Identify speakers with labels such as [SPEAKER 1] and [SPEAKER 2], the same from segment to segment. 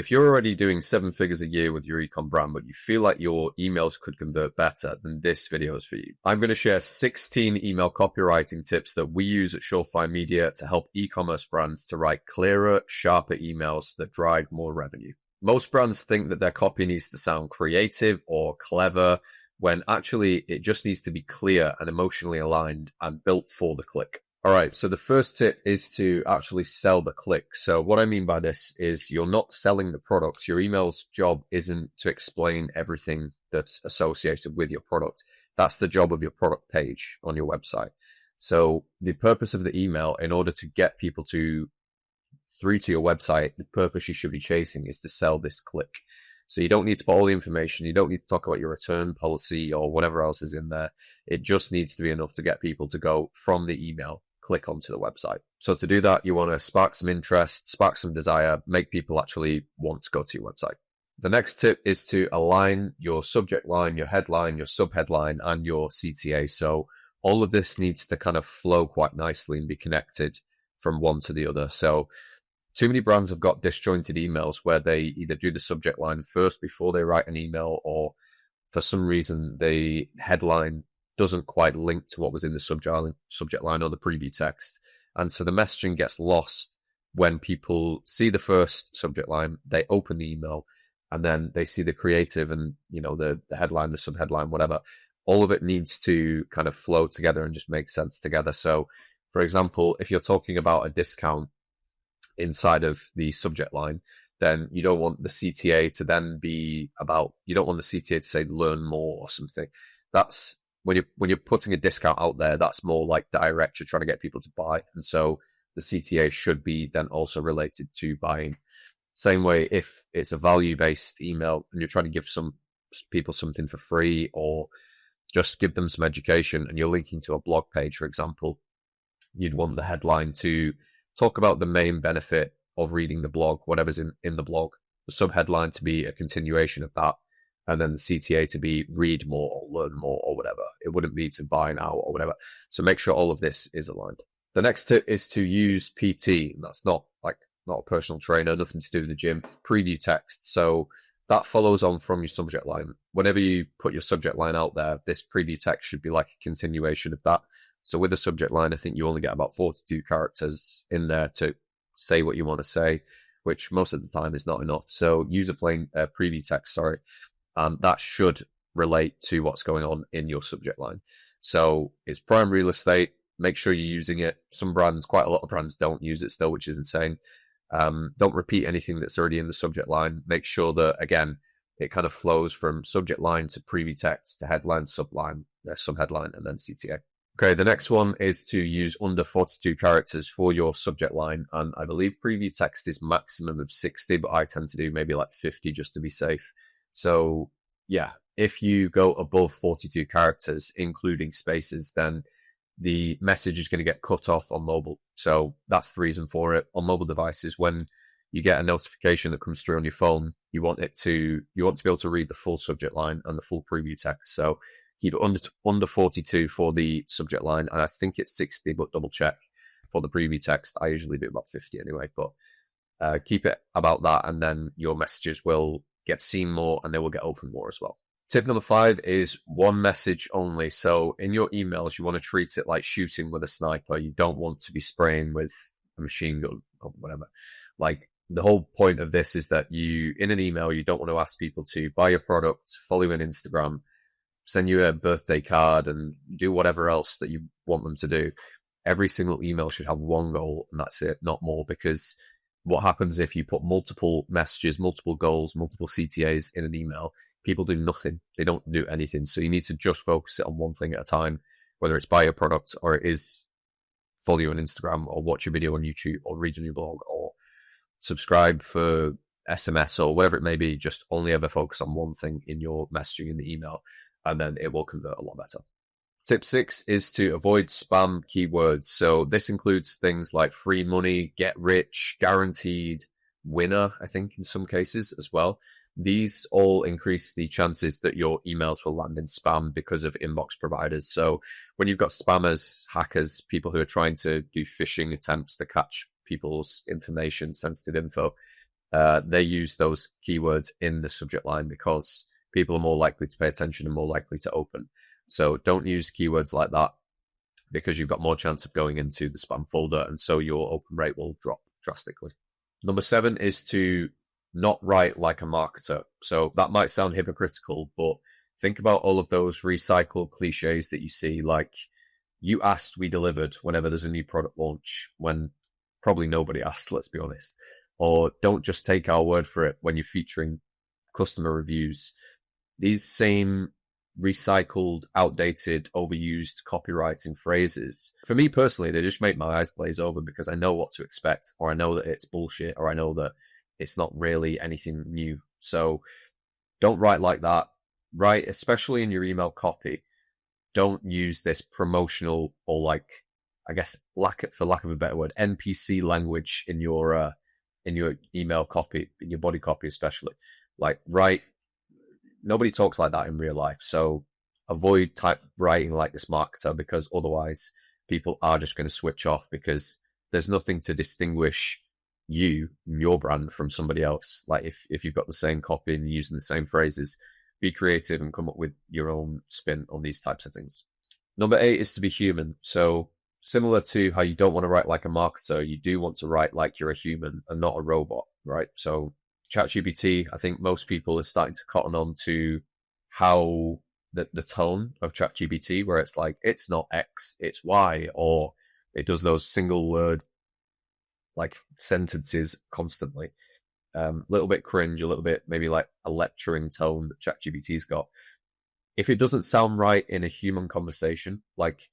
[SPEAKER 1] If you're already doing 7 figures a year with your ecom brand, but you feel like your emails could convert better, then this video is for you. I'm going to share 16 email copywriting tips that we use at Shawfire Media to help e-commerce brands to write clearer, sharper emails that drive more revenue. Most brands think that their copy needs to sound creative or clever, when actually it just needs to be clear and emotionally aligned and built for the click. All right, so the first tip is to actually sell the click. So what I mean by this is you're not selling the product. Your email's job isn't to explain everything that's associated with your product. That's the job of your product page on your website. So the purpose of the email, in order to get people through to your website, the purpose you should be chasing is to sell this click. So you don't need to put all the information. You don't need to talk about your return policy or whatever else is in there. It just needs to be enough to get people to go from the email, click onto the website. So to do that, you want to spark some interest, spark some desire, make people actually want to go to your website. The next tip is to align your subject line, your headline, your subheadline, and your CTA. So all of this needs to kind of flow quite nicely and be connected from one to the other. So too many brands have got disjointed emails where they either do the subject line first before they write an email, or for some reason the headline doesn't quite link to what was in the subject line or the preview text. And so the messaging gets lost when people see the first subject line, they open the email, and then they see the creative and, the headline, the subheadline, whatever. All of it needs to kind of flow together and just make sense together. So, for example, if you're talking about a discount inside of the subject line, then you don't want the CTA to then be about, you don't want the CTA to say learn more or something. That's when you're putting a discount out there, that's more like direct. You're trying to get people to buy. And so the CTA should be then also related to buying. Same way, if it's a value-based email and you're trying to give some people something for free, or just give them some education, and you're linking to a blog page, for example, you'd want the headline to talk about the main benefit of reading the blog, whatever's in the blog, the subheadline to be a continuation of that, and then the CTA to be read more or learn more or whatever. It wouldn't be to buy now or whatever. So make sure all of this is aligned. The next tip is to use PT. That's not a personal trainer, nothing to do with the gym. Preview text. So that follows on from your subject line. Whenever you put your subject line out there, this preview text should be like a continuation of that. So with a subject line, I think you only get about 42 characters in there to say what you want to say, which most of the time is not enough. So use a plain preview text, and that should relate to what's going on in your subject line. So it's prime real estate. Make sure you're using it. Some brands, quite a lot of brands, don't use it still, which is insane. Don't repeat anything that's already in the subject line. Make sure that, again, it kind of flows from subject line to preview text to headline, subheadline, and then CTA. Okay, the next one is to use under 42 characters for your subject line. And I believe preview text is maximum of 60, but I tend to do maybe like 50 just to be safe. So yeah, if you go above 42 characters, including spaces, then the message is going to get cut off on mobile. So that's the reason for it. On mobile devices, when you get a notification that comes through on your phone, you want to be able to read the full subject line and the full preview text. So keep it under 42 for the subject line, and I think it's 60, but double check for the preview text. I usually do about 50 anyway, but keep it about that, and then your messages will get seen more and they will get opened more as well. Tip number 5 is one message only. So in your emails, you want to treat it like shooting with a sniper. You don't want to be spraying with a machine gun or whatever. Like, the whole point of this is that in an email, you don't want to ask people to buy your product, follow you on Instagram, send you a birthday card, and do whatever else that you want them to do. Every single email should have one goal, and that's it, not more, because what happens if you put multiple messages, multiple goals, multiple CTAs in an email? People do nothing. They don't do anything. So you need to just focus it on one thing at a time, whether it's buy your product or it is follow you on Instagram or watch your video on YouTube or read your new blog or subscribe for SMS or whatever it may be. Just only ever focus on one thing in your messaging in the email, and then it will convert a lot better. Tip 6 is to avoid spam keywords. So this includes things like free money, get rich, guaranteed, winner, I think in some cases as well. These all increase the chances that your emails will land in spam because of inbox providers. So when you've got spammers, hackers, people who are trying to do phishing attempts to catch people's information, sensitive info, they use those keywords in the subject line because people are more likely to pay attention and more likely to open. So don't use keywords like that because you've got more chance of going into the spam folder, and so your open rate will drop drastically. Number 7 is to not write like a marketer. So that might sound hypocritical, but think about all of those recycled cliches that you see, like you asked, we delivered whenever there's a new product launch, when probably nobody asked, let's be honest. Or don't just take our word for it when you're featuring customer reviews. These same recycled, outdated, overused copywriting phrases, for me personally, they just make my eyes glaze over because I know what to expect, or I know that it's bullshit, or I know that it's not really anything new. So don't write like that. Write, especially in your email copy, don't use this promotional or, like, I guess, for lack of a better word, NPC language in your email copy, in your body copy especially. Like, nobody talks like that in real life. So avoid writing like this marketer, because otherwise people are just going to switch off, because there's nothing to distinguish your brand from somebody else. Like if you've got the same copy and you're using the same phrases, be creative and come up with your own spin on these types of things. Number 8 is to be human. So similar to how you don't want to write like a marketer, you do want to write like you're a human and not a robot, right? So ChatGPT, I think most people are starting to cotton on to how the tone of ChatGPT, where it's like, it's not X, it's Y, or it does those single word like sentences constantly. Little bit cringe, a little bit maybe like a lecturing tone that ChatGPT's got. If it doesn't sound right in a human conversation, like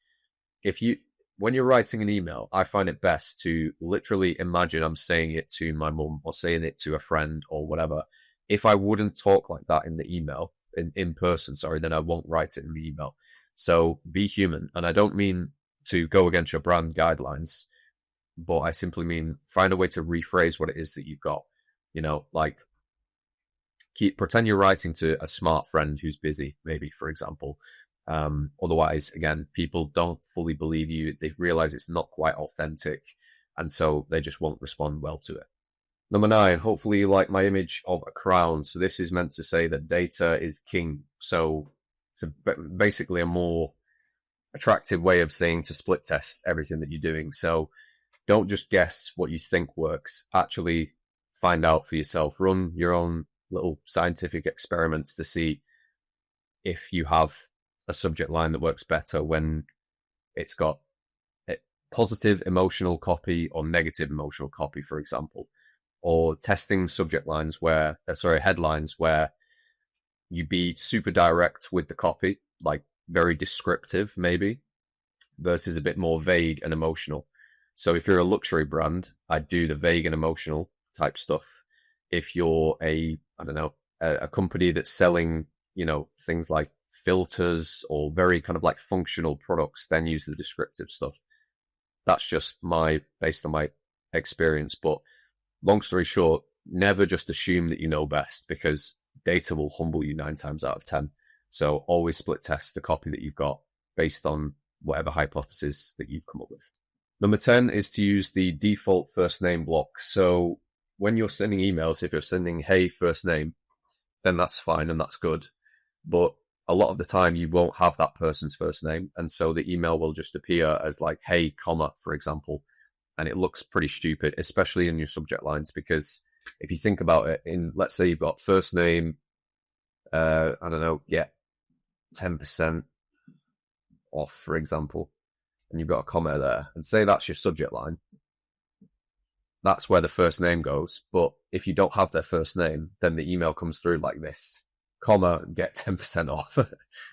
[SPEAKER 1] when you're writing an email, I find it best to literally imagine I'm saying it to my mum or saying it to a friend or whatever. If I wouldn't talk like that in the email, in person, then I won't write it in the email. So be human. And I don't mean to go against your brand guidelines, but I simply mean find a way to rephrase what it is that you've got. Like pretend you're writing to a smart friend who's busy, maybe, for example. Otherwise, again, people don't fully believe you. They realize it's not quite authentic, and so they just won't respond well to it. Number 9, hopefully you like my image of a crown. So this is meant to say that data is king. So it's basically a more attractive way of saying to split test everything that you're doing. So don't just guess what you think works. Actually find out for yourself. Run your own little scientific experiments to see if you have a subject line that works better when it's got a positive emotional copy or negative emotional copy, for example, or testing headlines where you be super direct with the copy, like very descriptive maybe, versus a bit more vague and emotional. So if you're a luxury brand, I'd do the vague and emotional type stuff. If you're a company that's selling, things like filters or very kind of like functional products, then use the descriptive stuff. That's just based on my experience. But long story short, never just assume that you know best, because data will humble you 9 times out of 10. So always split test the copy that you've got based on whatever hypothesis that you've come up with. Number 10 is to use the default first name block. So when you're sending emails, if you're sending, hey, first name, then that's fine and that's good. But a lot of the time you won't have that person's first name. And so the email will just appear as like, hey, comma, for example. And it looks pretty stupid, especially in your subject lines, because if you think about it, let's say you've got first name, 10% off, for example, and you've got a comma there, and say that's your subject line, that's where the first name goes. But if you don't have their first name, then the email comes through like this, comma, get 10% off.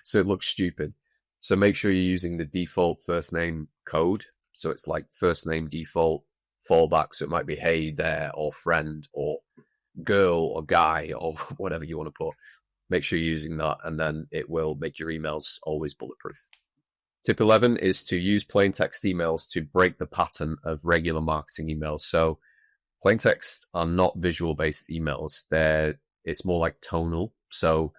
[SPEAKER 1] So it looks stupid. So make sure you're using the default first name code. So it's like first name default fallback. So it might be hey there, or friend, or girl, or guy, or whatever you want to put. Make sure you're using that, and then it will make your emails always bulletproof. Tip 11 is to use plain text emails to break the pattern of regular marketing emails. So plain text are not visual-based emails. It's more like tonal. So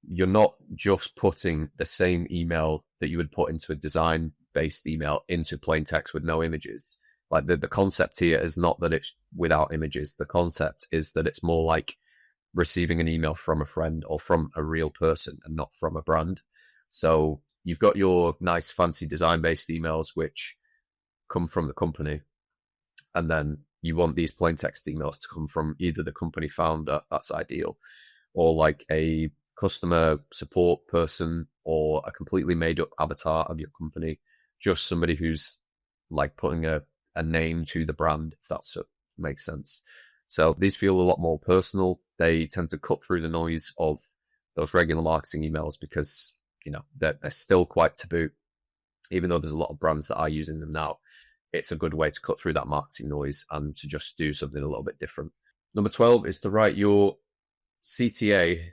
[SPEAKER 1] you're not just putting the same email that you would put into a design-based email into plain text with no images. Like the concept here is not that it's without images. The concept is that it's more like receiving an email from a friend or from a real person and not from a brand. So you've got your nice fancy design-based emails, which come from the company. And then you want these plain text emails to come from either the company founder, that's ideal, or like a customer support person or a completely made up avatar of your company, just somebody who's like putting a name to the brand, if that makes sense. So these feel a lot more personal. They tend to cut through the noise of those regular marketing emails because, they're still quite taboo. Even though there's a lot of brands that are using them now, it's a good way to cut through that marketing noise and to just do something a little bit different. Number 12 is to write your CTA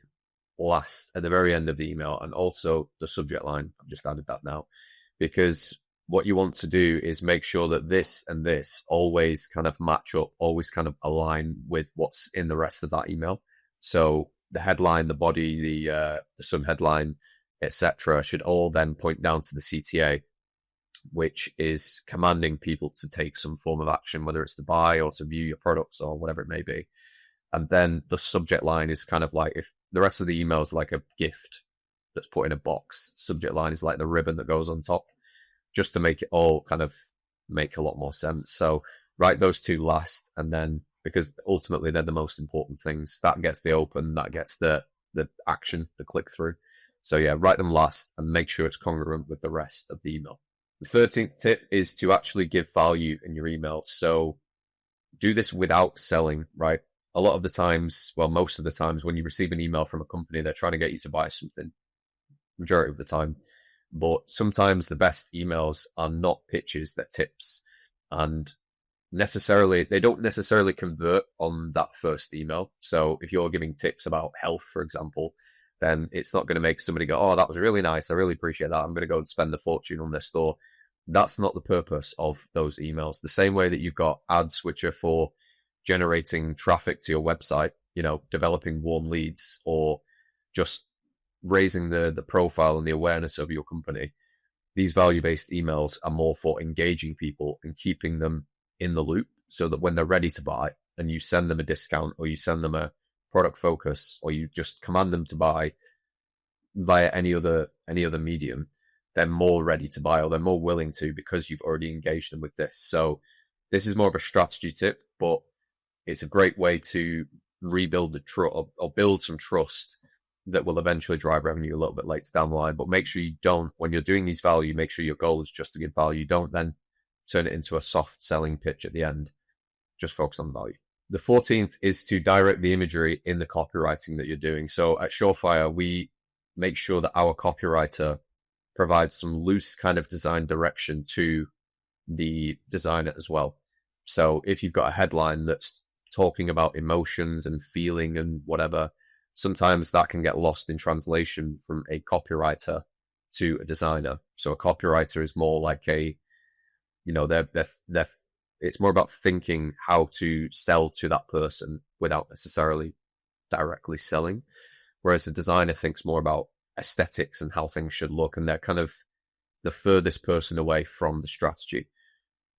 [SPEAKER 1] last at the very end of the email, and also the subject line. I've just added that now, because what you want to do is make sure that this and this always kind of match up, always kind of align with what's in the rest of that email. So the headline, the body, the subheadline, etc., should all then point down to the CTA, which is commanding people to take some form of action, whether it's to buy or to view your products or whatever it may be. And then the subject line is kind of like, if the rest of the email is like a gift that's put in a box, subject line is like the ribbon that goes on top, just to make it all kind of make a lot more sense. So write those two last, and then, because ultimately they're the most important things, that gets the open, that gets the action, the click through. So yeah, write them last and make sure it's congruent with the rest of the email. The 13th tip is to actually give value in your email. So do this without selling, right? A lot of the times, well, most of the times when you receive an email from a company, they're trying to get you to buy something, majority of the time. But sometimes the best emails are not pitches, they're tips. And they don't necessarily convert on that first email. So if you're giving tips about health, for example, then it's not going to make somebody go, oh, that was really nice, I really appreciate that, I'm going to go and spend a fortune on their store. That's not the purpose of those emails. The same way that you've got ads which are for generating traffic to your website, developing warm leads, or just raising the profile and the awareness of your company. These value-based emails are more for engaging people and keeping them in the loop, so that when they're ready to buy and you send them a discount, or you send them a product focus, or you just command them to buy via any other medium, they're more ready to buy, or they're more willing to, because you've already engaged them with this. So this is more of a strategy tip, but it's a great way to rebuild the trust, or build some trust that will eventually drive revenue a little bit later down the line. But make sure you don't, when you're doing these value, make sure your goal is just to give value. Don't then turn it into a soft selling pitch at the end. Just focus on the value. The 14th is to direct the imagery in the copywriting that you're doing. So at Shawfire, we make sure that our copywriter provides some loose kind of design direction to the designer as well. So if you've got a headline that's talking about emotions and feeling and whatever, sometimes that can get lost in translation from a copywriter to a designer. So a copywriter is more like it's more about thinking how to sell to that person without necessarily directly selling. Whereas a designer thinks more about aesthetics and how things should look, and they're kind of the furthest person away from the strategy.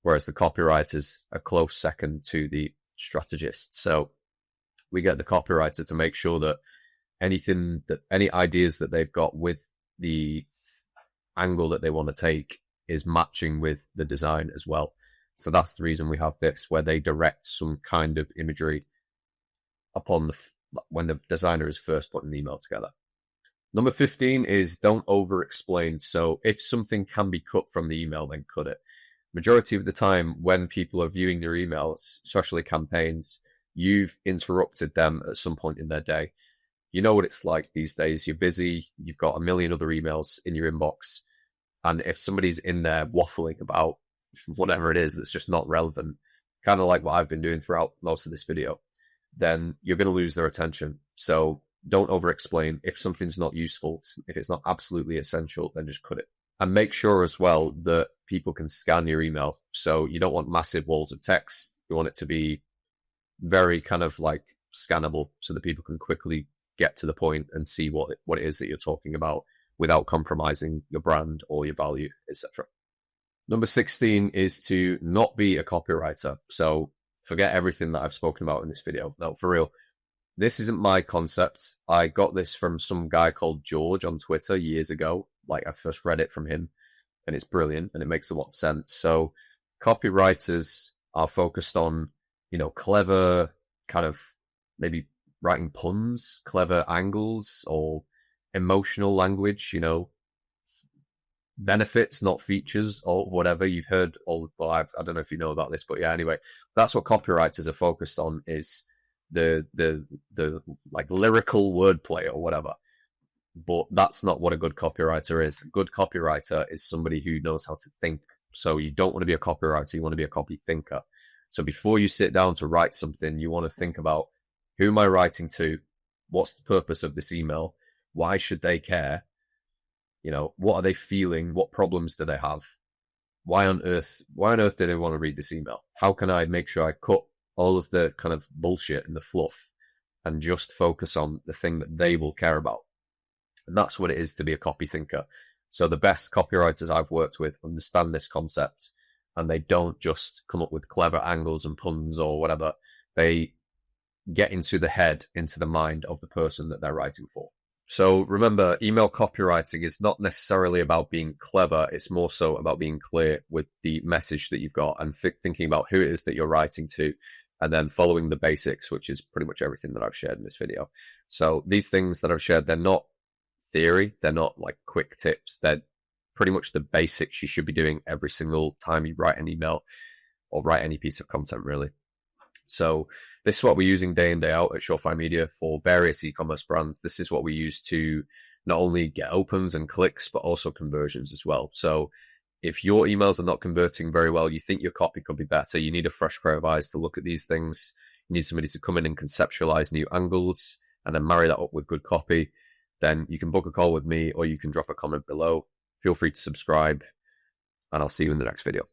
[SPEAKER 1] Whereas the copywriter's a close second to the strategist. So we get the copywriter to make sure that any ideas that they've got with the angle that they want to take is matching with the design as well. So that's the reason we have this, where they direct some kind of imagery upon when the designer is first putting the email together. Number 15 is don't over explain. So if something can be cut from the email, then cut it. Majority of the time when people are viewing their emails, especially campaigns, you've interrupted them at some point in their day. You know what it's like these days. You're busy. You've got a million other emails in your inbox. And if somebody's in there waffling about whatever it is that's just not relevant, kind of like what I've been doing throughout most of this video, then you're going to lose their attention. So don't over explain. If something's not useful, if it's not absolutely essential, then just cut it. And make sure as well that people can scan your email. So you don't want massive walls of text. You want it to be very kind of like scannable, so that people can quickly get to the point and see what it is that you're talking about without compromising your brand or your value, etc. Number 16 is to not be a copywriter. So forget everything that I've spoken about in this video. No, for real. This isn't my concept. I got this from some guy called George on Twitter years ago. Like, I first read it from him, and it's brilliant, and it makes a lot of sense. So copywriters are focused on, clever kind of maybe writing puns, clever angles, or emotional language, benefits, not features, or whatever. You've heard I don't know if you know about this, but yeah, anyway, that's what copywriters are focused on, is the like lyrical wordplay or whatever. But that's not what a good copywriter is. A good copywriter is somebody who knows how to think. So you don't want to be a copywriter, you want to be a copy thinker. So before you sit down to write something, you want to think about, who am I writing to? What's the purpose of this email? Why should they care? What are they feeling? What problems do they have? Why on earth do they want to read this email? How can I make sure I cut all of the kind of bullshit and the fluff and just focus on the thing that they will care about? And that's what it is to be a copy thinker. So the best copywriters I've worked with understand this concept, and they don't just come up with clever angles and puns or whatever. They get into the head, into the mind of the person that they're writing for. So remember, email copywriting is not necessarily about being clever. It's more so about being clear with the message that you've got and thinking about who it is that you're writing to, and then following the basics, which is pretty much everything that I've shared in this video. So these things that I've shared, they're not theory. They're not like quick tips. They're pretty much the basics you should be doing every single time you write an email or write any piece of content, really. So this is what we're using day in, day out at Shawfire Media for various e-commerce brands. This is what we use to not only get opens and clicks, but also conversions as well. So if your emails are not converting very well, you think your copy could be better, you need a fresh pair of eyes to look at these things. You need somebody to come in and conceptualize new angles and then marry that up with good copy. Then you can book a call with me, or you can drop a comment below. Feel free to subscribe, and I'll see you in the next video.